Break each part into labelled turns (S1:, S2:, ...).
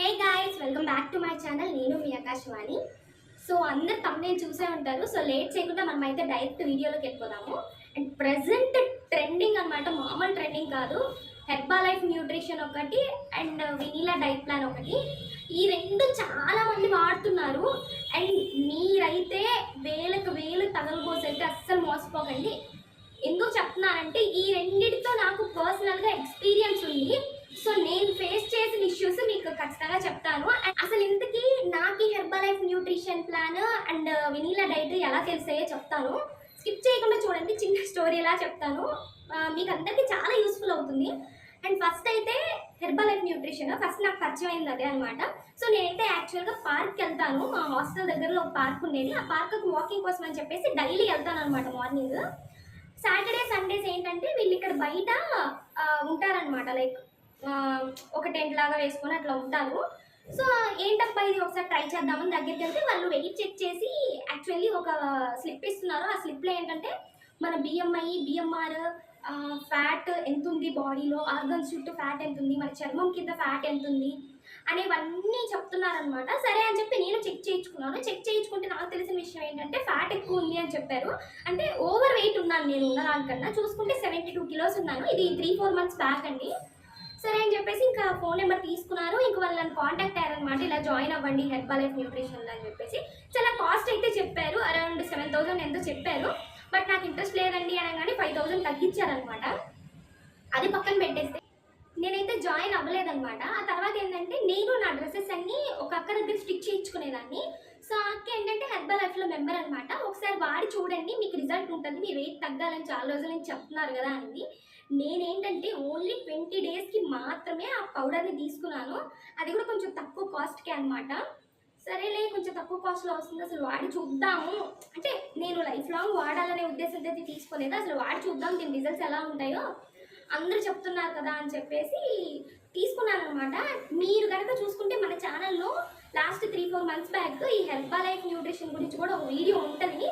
S1: Hey guys, welcome back to my channel. నేను మీ Akashvani. So అందరు thumbnail చూసే ఉంటారు. సో లేట్ చేయకుండా మనం అయితే డైరెక్ట్ వీడియోలోకి వెళ్ళిపోదాము. అండ్ ప్రజెంట్ ట్రెండింగ్ అనమాట, మామూలు ట్రెండింగ్ కాదు. హెర్బాలైఫ్ న్యూట్రిషన్ ఒకటి అండ్ వెనీలా డైట్ ప్లాన్ ఒకటి. ఈ రెండు చాలా మంది వాడుతున్నారు. అండ్ మీరైతే వేలకు వేలు తగలబోసైతే అస్సలు మోసపోకండి. ఎందుకు చెప్తున్నానంటే ఈ రెండింటితో నాకు పర్సనల్గా ఎక్స్పీరియన్స్ ఉంది. సో నేను ఫేస్ చేసిన ఇష్యూస్ మీకు ఖచ్చితంగా చెప్తాను. అసలు ఇంతకీ నాకు Herbalife nutrition plan and vanilla diet ఎలా తెలిసాయో చెప్తాను. స్కిప్ చేయకుండా చూడండి, చిన్న స్టోరీ ఎలా చెప్తాను, మీకు అందరికీ చాలా యూస్ఫుల్ అవుతుంది. అండ్ ఫస్ట్ అయితే హెర్బాలైఫ్ న్యూట్రిషన్ ఫస్ట్ నాకు పరిచయం అయింది అదే అనమాట. సో నేనైతే యాక్చువల్గా పార్క్కి వెళ్తాను. మా హాస్టల్ దగ్గరలో ఒక పార్క్ ఉండేది. ఆ పార్క్కి వాకింగ్ కోసం అని చెప్పేసి డైలీ వెళ్తాను అనమాట. మార్నింగ్ సాటర్డే సండేస్ ఏంటంటే వీళ్ళు ఇక్కడ బయట ఉంటారనమాట. లైక్ ఒక టెంట్ లాగా వేసుకొని అట్లా ఉంటారు. సో ఏంటబ్బా ఇది ఒకసారి ట్రై చేద్దామని దగ్గరికి వెళ్తే వాళ్ళు వెయిట్ చెక్ చేసి యాక్చువల్లీ ఒక స్లిప్ ఇస్తున్నారు. ఆ స్లిప్లో ఏంటంటే మన బిఎంఐ, బిఎంఆర్, ఫ్యాట్ ఎంత ఉంది బాడీలో, ఆర్గన్స్ చుట్టూ ఫ్యాట్ ఎంత ఉంది, మన చర్మం కింద ఫ్యాట్ ఎంత ఉంది అనేవన్నీ చెప్తున్నారనమాట. సరే అని చెప్పి నేను చెక్ చేయించుకున్నాను. చెక్ చేయించుకుంటే నాకు తెలిసిన విషయం ఏంటంటే ఫ్యాట్ ఎక్కువ ఉంది అని చెప్పారు. అంటే ఓవర్ వెయిట్ ఉన్నాను నేను ఉన్నదానికన్నా. చూసుకుంటే 72 కిలోస్ ఉన్నాను. ఇది 3-4 మంత్స్ బ్యాక్ అండి. సరే అని చెప్పేసి ఇంకా ఫోన్ నెంబర్ తీసుకున్నారు. ఇంక వాళ్ళు నన్ను కాంటాక్ట్ అయ్యారనమాట. ఇలా జాయిన్ అవ్వండి హెర్బాలైఫ్ న్యూట్రిషన్లో అని చెప్పేసి. చాలా కాస్ట్ అయితే చెప్పారు, అరౌండ్ 7,000 ఎంతో చెప్పారు. బట్ నాకు ఇంట్రెస్ట్ లేదండి అనగానే 5,000 తగ్గించారనమాట. అది పక్కన పెట్టేస్తే నేనైతే జాయిన్ అవ్వలేదనమాట. ఆ తర్వాత ఏంటంటే నేను నా డ్రెస్సెస్ అన్నీ ఒక అక్క దగ్గర స్టిచ్ చేయించుకునేదాన్ని. సో అక్క ఏంటంటే హెర్బాలైఫ్లో మెంబర్ అనమాట. ఒకసారి వాడి చూడండి, మీకు రిజల్ట్ ఉంటుంది, మీ వెయిట్ తగ్గాలని చాలా రోజులు నుంచి చెప్తున్నారు కదా అనేది. నేనేంటంటే ఓన్లీ 20 డేస్కి మాత్రమే ఆ పౌడర్ని తీసుకున్నాను. అది కూడా కొంచెం తక్కువ కాస్ట్కే అనమాట. సరేలే కొంచెం తక్కువ కాస్ట్లో వస్తుంది, అసలు వాడి చూద్దాము. అంటే నేను లైఫ్ లాంగ్ వాడాలనే ఉద్దేశంతో అయితే తీసుకోలేదు. అసలు వాడి చూద్దాం దీని రిజల్ట్స్ ఎలా ఉంటాయో, అందరూ చెప్తున్నారు కదా అని చెప్పేసి తీసుకున్నాను అనమాట. మీరు కనుక చూసుకుంటే మన ఛానల్లో లాస్ట్ 3-4 మంత్స్ బ్యాక్ ఈ హెర్బాలైఫ్ న్యూట్రిషన్ గురించి కూడా ఒక వీడియో ఉంటుంది.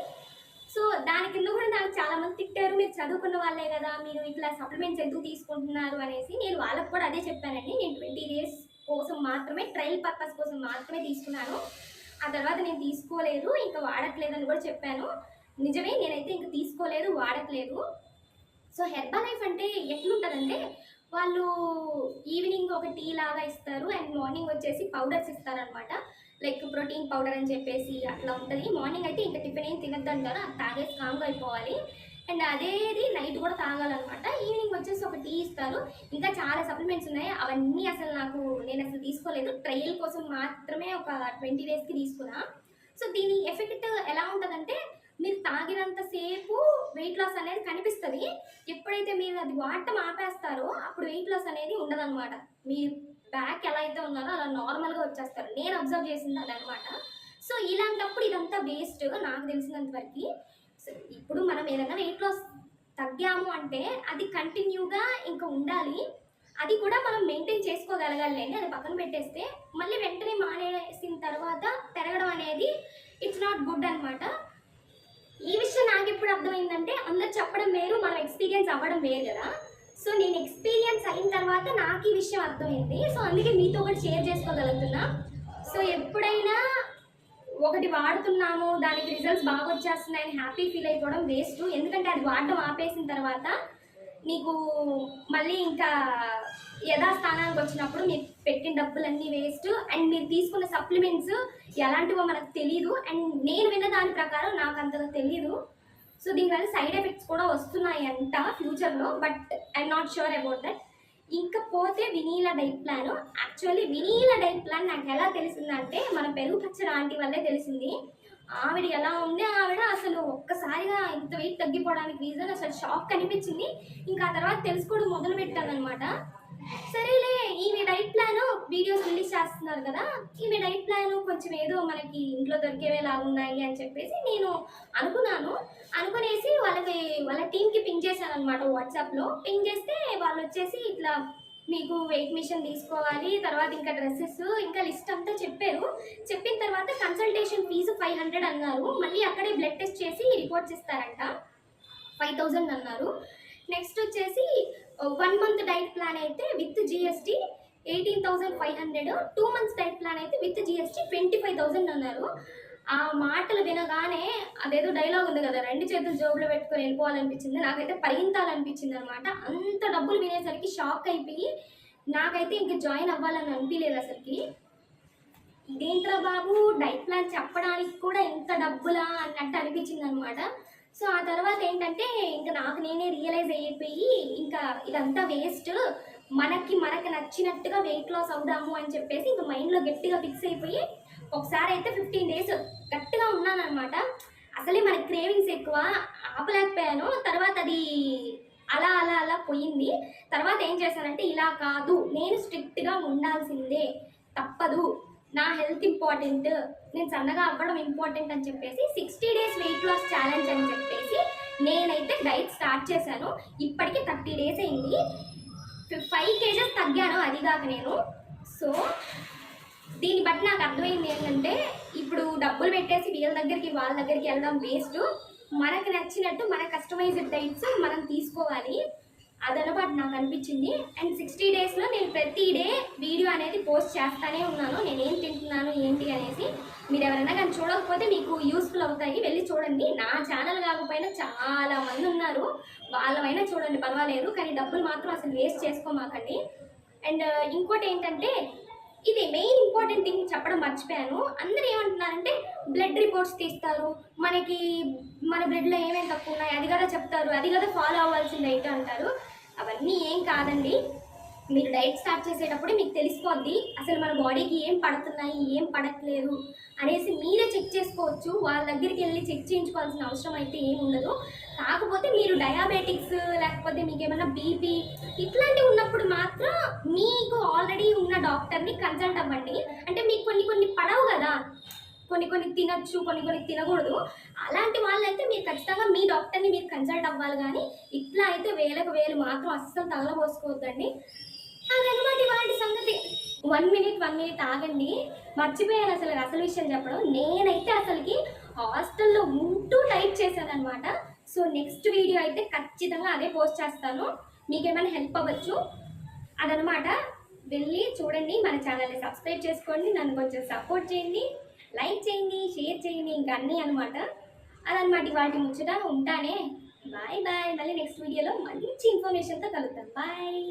S1: సో దాని కింద కూడా నాకు చాలా మంది తిట్టారు, మీరు చదువుకున్న వాళ్ళే కదా, మీరు ఇట్లా సప్లిమెంట్స్ ఎందుకు తీసుకుంటున్నారు అనేసి. నేను వాళ్ళకు కూడా అదే చెప్పానండి. నేను 20 డేస్ కోసం మాత్రమే, ట్రయల్ పర్పస్ కోసం మాత్రమే తీసుకున్నాను. ఆ తర్వాత నేను తీసుకోలేదు, ఇంకా వాడట్లేదని కూడా చెప్పాను. నిజమే, నేనైతే ఇంకా తీసుకోలేదు, వాడట్లేదు. సో హెర్బాలైఫ్ అంటే ఎట్లుంటుందంటే వాళ్ళు ఈవినింగ్ ఒక టీ లాగా ఇస్తారు అండ్ మార్నింగ్ వచ్చేసి పౌడర్స్ ఇస్తారనమాట. లైక్ ప్రోటీన్ పౌడర్ అని చెప్పేసి అట్లా ఉంటుంది. మార్నింగ్ అయితే ఇంకా టిఫిన్ ఏం తినద్దు అంటారు, అది తాగేసి కామ్గా అయిపోవాలి. అండ్ అదేది నైట్ కూడా తాగాలన్నమాట. ఈవినింగ్ వచ్చేసి ఒక టీ ఇస్తారు. ఇంకా చాలా సప్లిమెంట్స్ ఉన్నాయి, అవన్నీ అసలు నేను అసలు తీసుకోలేదు. ట్రయల్ కోసం మాత్రమే ఒక 20 డేస్కి తీసుకున్నా. సో దీని ఎఫెక్ట్ ఎలా ఉంటుందంటే మీరు తాగినంతసేపు వెయిట్ లాస్ అనేది కనిపిస్తుంది. ఎప్పుడైతే మీరు అది వాడటం ఆపేస్తారో అప్పుడు వెయిట్ లాస్ అనేది ఉండదన్నమాట. మీరు బ్యాక్ ఎలా అయితే ఉన్నారో అలా నార్మల్గా వచ్చేస్తారు. నేను అబ్జర్వ్ చేసింది అదనమాట. సో ఇలాంటప్పుడు ఇదంతా వేస్ట్ నాకు తెలిసినంత వరకు. సో ఇప్పుడు మనం ఏదైనా వెయిట్ లాస్ తగ్గాము అంటే అది కంటిన్యూగా ఇంకా ఉండాలి. అది కూడా మనం మెయింటైన్ చేసుకోగలగాలి. అది పక్కన పెట్టేస్తే మళ్ళీ వెంటనే మానేసిన తర్వాత పెరగడం అనేది ఇట్స్ నాట్ గుడ్ అనమాట. ఈ విషయం నాకు ఎప్పుడు అర్థమైందంటే అందరు చెప్పడం వేరు, మనం ఎక్స్పీరియన్స్ అవ్వడం వేరు కదా. సో నేను ఎక్స్పీరియన్స్ అయిన తర్వాత నాకు ఈ విషయం అర్థమైంది. సో అందుకే మీతో ఒకటి షేర్ చేసుకోగలుగుతున్నా. సో ఎప్పుడైనా ఒకటి వాడుతున్నాము, దానికి రిజల్ట్స్ బాగా వచ్చేస్తున్నాయని హ్యాపీ ఫీల్ అయిపోవడం వేస్ట్. ఎందుకంటే అది వాడడం ఆపేసిన తర్వాత నీకు మళ్ళీ ఇంకా యథాస్థానానికి వచ్చినప్పుడు మీరు పెట్టిన డబ్బులన్నీ వేస్ట్. అండ్ మీరు తీసుకున్న సప్లిమెంట్స్ ఎలాంటివో మనకు తెలియదు. అండ్ నేను విన్న దాని ప్రకారం నాకు అంతగా తెలియదు. సో దీనివల్ల సైడ్ ఎఫెక్ట్స్ కూడా వస్తున్నాయి అంట ఫ్యూచర్లో, but I'm not sure about that. ఇంకా పోతే vanilla diet plan. Actually vanilla diet plan నాకు ఎలా తెలిసిందంటే మన పెరుగు పచ్చడి ఆంటీ వల్లే తెలిసింది. ఆవిడ ఎలా ఉంది, ఆవిడ అసలు ఒక్కసారిగా ఇంత వెయిట్ తగ్గిపోవడానికి రీజన్ అసలు షాక్ అనిపించింది. ఇంకా ఆ తర్వాత తెలుసుకోవడం మొదలు పెట్టానమాట. సరేలే ఈమె డైట్ ప్లాన్ వీడియోస్ రిలీజ్ చేస్తున్నారు కదా, ఈమె డైట్ ప్లాన్ కొంచెం ఏదో మనకి ఇంట్లో దొరికేవేలాగా ఉన్నాయి అని చెప్పేసి నేను అనుకునేసి వాళ్ళ టీంకి పింగ్ చేశాను అనమాట. వాట్సాప్లో పింగ్ చేస్తే వాళ్ళు వచ్చేసి ఇట్లా మీకు వెయిట్ మిషన్ తీసుకోవాలి, తర్వాత ఇంకా డ్రెస్సెస్, ఇంకా లిస్ట్ అంతా చెప్పారు. చెప్పిన తర్వాత కన్సల్టేషన్ ఫీజు 500 అన్నారు. మళ్ళీ అక్కడే బ్లడ్ టెస్ట్ చేసి రిపోర్ట్స్ ఇస్తారంట, 5,000 అన్నారు. నెక్స్ట్ వచ్చేసి 1 మంత్ డైట్ ప్లాన్ అయితే with GST 18,500. 2 months diet plan అయితే విత్ జిఎస్టీ 25,000 అన్నారు. ఆ మాటలు వినగానే అదేదో డైలాగ్ ఉంది కదా, 2 చేతులు జోబులో పెట్టుకొని వెళ్ళిపోవాలనిపించింది. నాకైతే పరిగింతాలనిపించింది అనమాట. అంత డబ్బులు వినేసరికి షాక్ అయిపోయి నాకైతే ఇంక జాయిన్ అవ్వాలని అనిపించలేదు అసలుకి. ఇదేంట్రా బాబు, డైట్ ప్లాన్ చెప్పడానికి కూడా ఇంత డబ్బులా అన్నట్టు అనిపించింది అనమాట. సో ఆ తర్వాత ఏంటంటే ఇంకా నాకు నేనే రియలైజ్ అయిపోయి ఇంకా ఇదంతా వేస్ట్, మనకి నచ్చినట్టుగా వెయిట్ లాస్ అవుదాము అని చెప్పేసి ఇంకా మైండ్లో గట్టిగా ఫిక్స్ అయిపోయి ఒకసారి అయితే 15 days గట్టిగా ఉన్నాను అనమాట. అసలే మనకి క్రేవింగ్స్ ఎక్కువ, ఆపలేకపోయాను. తర్వాత అది అలా అలా అలా పోయింది. తర్వాత ఏం చేశానంటే ఇలా కాదు, నేను స్ట్రిక్ట్గా ఉండాల్సిందే, తప్పదు, నా హెల్త్ ఇంపార్టెంట్, నేను సన్నగా అవ్వడం ఇంపార్టెంట్ అని చెప్పేసి 60 days వెయిట్ లాస్ ఛాలెంజ్ అని చెప్పేసి నేనైతే డైట్ స్టార్ట్ చేశాను. ఇప్పటికి 30 days అయింది. 5 kgs తగ్గాను అది కాక నేను. సో దీన్ని బట్టి నాకు అర్థమైంది ఏంటంటే ఇప్పుడు డబ్బులు పెట్టేసి వీళ్ళ దగ్గరికి వాళ్ళ దగ్గరికి వెళ్ళడం వేస్ట్. మనకు నచ్చినట్టు మన కస్టమైజ్డ్ డైట్స్ మనం తీసుకోవాలి, అదనమాట నాకు అనిపించింది. అండ్ 60 daysలో నేను ప్రతి డే వీడియో అనేది పోస్ట్ చేస్తానే ఉన్నాను, నేనేం తింటున్నాను ఏంటి అనేసి. మీరు ఎవరైనా కానీ చూడకపోతే మీకు యూస్ఫుల్ అవుతాయి, వెళ్ళి చూడండి. నా ఛానల్ కాకపోయినా చాలా మంది ఉన్నారు, వాళ్ళమైనా చూడండి పర్వాలేదు, కానీ డబ్బులు మాత్రం అసలు వేస్ట్ చేసుకోమాకండి. అండ్ ఇంకోటి ఏంటంటే ఇది మెయిన్ ఇంపార్టెంట్ థింగ్ చెప్పడం మర్చిపోయాను. అందరూ ఏమంటున్నారంటే బ్లడ్ రిపోర్ట్స్ తీస్తారు, మనకి మన బ్లడ్లో ఏమేమి తక్కువ ఉన్నాయి అది కదా చెప్తారు, అది కదా ఫాలో అవ్వాల్సిన డైట్ అంటారు. అవన్నీ ఏం కాదండి. మీరు డైట్ స్టార్ట్ చేసేటప్పుడు మీకు తెలిసిపోద్ది అసలు మన బాడీకి ఏం పడుతున్నాయి ఏం పడట్లేదు అనేసి మీరే చెక్ చేసుకోవచ్చు. వాళ్ళ దగ్గరికి వెళ్ళి చెక్ చేయించుకోవాల్సిన అవసరం అయితే ఏమి ఉండదు. కాకపోతే మీరు డయాబెటిక్స్ లేకపోతే మీకు ఏమైనా బీపీ ఇట్లాంటివి ఉన్నప్పుడు మాత్రం మీకు ఆల్రెడీ ఉన్న డాక్టర్ని కన్సల్ట్ అవ్వండి. అంటే మీకు కొన్ని పడవు కదా, కొన్ని తినచ్చు, కొన్ని తినకూడదు. అలాంటి వాళ్ళైతే మీరు ఖచ్చితంగా మీ డాక్టర్ని మీరు కన్సల్ట్ అవ్వాలి. కానీ ఇట్లా అయితే వేలకు వేలు మాత్రం అస్సలు తగలబోసుకోవద్దండి. అదనమాట వాటి సంగతి. 1 minute ఆగండి, మర్చిపోయాను అసలు విషయం చెప్పడం. నేనైతే అసలుకి హాస్టల్లో ఉంటూ టైప్ చేశాను అనమాట. సో నెక్స్ట్ వీడియో అయితే ఖచ్చితంగా అదే పోస్ట్ చేస్తాను, మీకేమైనా హెల్ప్ అవ్వచ్చు. అదనమాట, వెళ్ళి చూడండి, మన ఛానల్ని సబ్స్క్రైబ్ చేసుకోండి, నన్ను కొంచెం సపోర్ట్ చేయండి, లైక్ చేయండి, షేర్ చేయండి, ఇంకా అన్నీ అనమాట. అదనమాట వాటి ముచ్చట. ఉంటానే, బాయ్ బాయ్. మళ్ళీ నెక్స్ట్ వీడియోలో మంచి ఇన్ఫర్మేషన్తో కలుద్దాం. బాయ్.